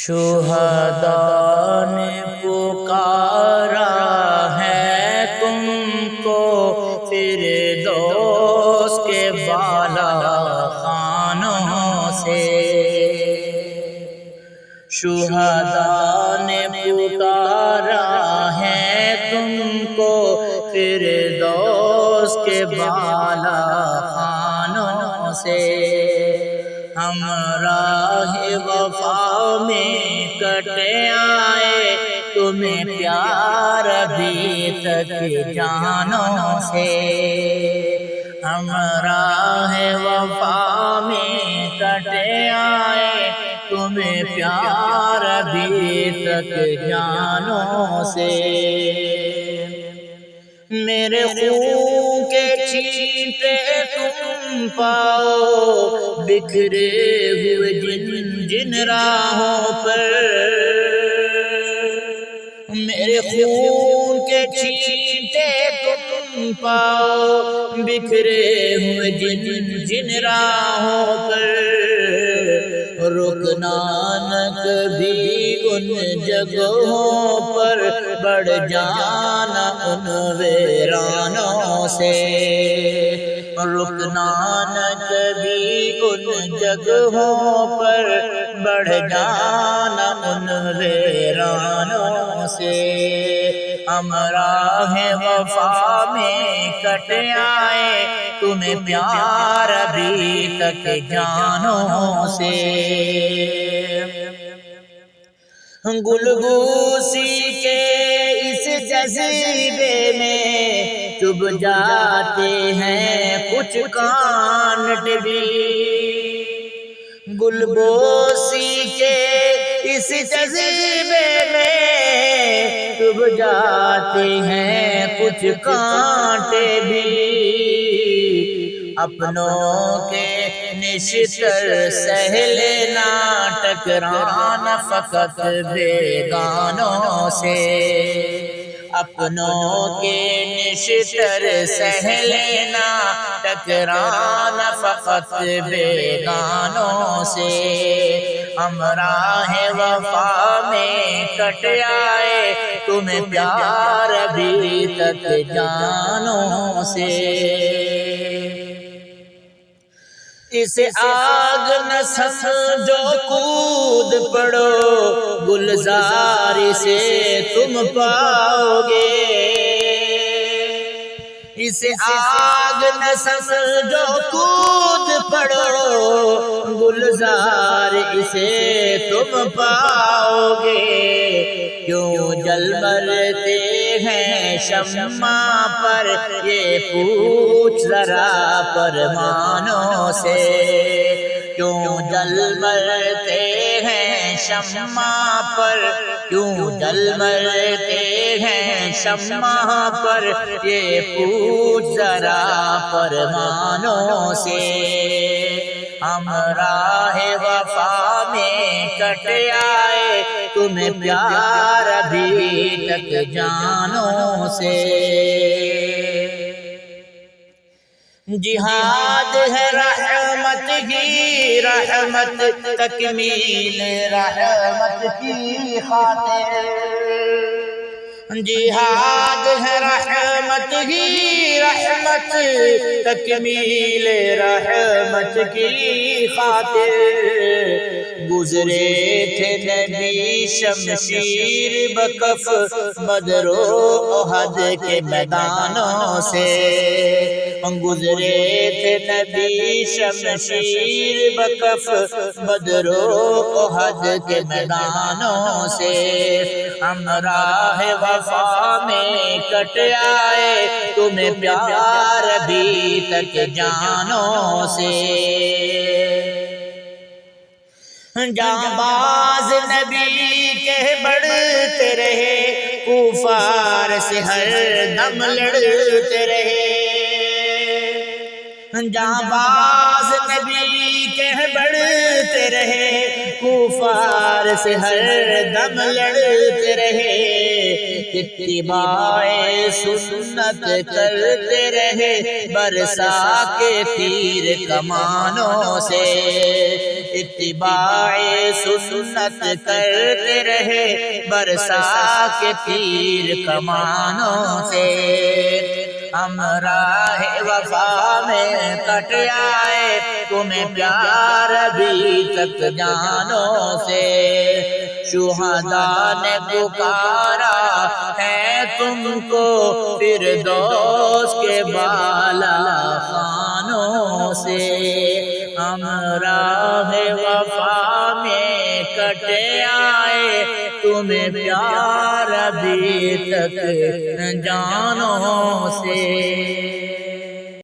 شہداء نے پکارا ہے تم کو فردوس کے بالا خانوں سے۔ شہداء نے پکارا ہے تم کو فردوس کے بالا خانوں سے۔ ہم راہ وفا میں کٹے آئے تمہیں پیار ابھی تک جانوں سے۔ ہم راہ وفا میں کٹے آئے تمہیں پیار ابھی تک جانوں سے۔ میرے خون کے چھینٹے تم پاؤ بکھرے ہوئے جن راہوں پر۔ میرے خون کے چھینٹے تم پاؤ بکھرے ہوئے جن راہوں پر۔ رکنا نہ کبھی ان جگہوں پر، بڑھ جانا ان ویرانوں سے۔ رکنا نہ کبھی ان جگہوں پر، بڑھ جانا ان ویرانوں سے۔ ہم راہ وفا میں کٹ آئے تمہیں پیار ابھی تک جانوں سے۔ گلگوسی کے اس جذبے میں چبھ جاتے ہیں کچھ کانٹ بھی۔ گلگوسی کے اس جذبے میں چبھ جاتے ہیں کچھ کانٹے بھی۔ اپنوں کے نشتر سہ لینا، ٹکرانا فقط بیگانوں سے۔ اپنوں کے نشتر سہ لینا، ٹکرانا فقط بیگانوں سے۔ ہم راہ وفا میں کٹ آئے تمہیں پیار ابھی تک جانوں سے۔ اسے آگ نہ سمجھو کود پڑو، گلزار سے تم پاؤ گے۔ اسے آگ نہ سمجھو کود پڑو، گلزار اسے تم پاؤ گے۔ کیوں جل مرتے ہیں شمع پر، یہ پوچھ ذرا پروانوں سے۔ کیوں جل مرتے ہیں شمع پر، کیوں جل مرتے ہیں شمع پر، یہ پوچھ ذرا پروانوں سے۔ ہم راہ وفا میں کٹ آئے تمہیں پیار ابھی تک جانوں سے۔ جہاد ہے رحمت کی رحمت، تکمیل رحمت کی خاطر۔ جہاد ہے رحمت کی رحمت، تکمیل رحمت کی خاطر۔ گزرے تھے نبی شمشیر بکف، بدر و احد کے میدانوں سے۔ گزرے تھے نبی شمشیر بکف، بدر و احد کے میدانوں سے۔ ہم راہ وفا میں کٹ آئے تمہیں پیار ابھی تک جانوں سے۔ جانباز نبی کے بڑھتے رہے، کفار سے ہر دم لڑتے رہے۔ جانباز نبی کے بڑھتے رہے، کفار سے ہر دم لڑتے رہے۔ اتباع سنت کرتے رہے برسا کے تیر کمانوں سے، اتباع سنت کرتے رہے برسا کے تیر کمانوں سے۔ ہم راہ وفا میں کٹ آئے تمہیں پیار ابھی تک جانوں سے، شہداء نے پکارا ہے تم کو فردوس کے بالا خانوں سے۔ ہم راہ وفا میں کٹ آئے تمہیں پیار ابھی تک جانوں سے۔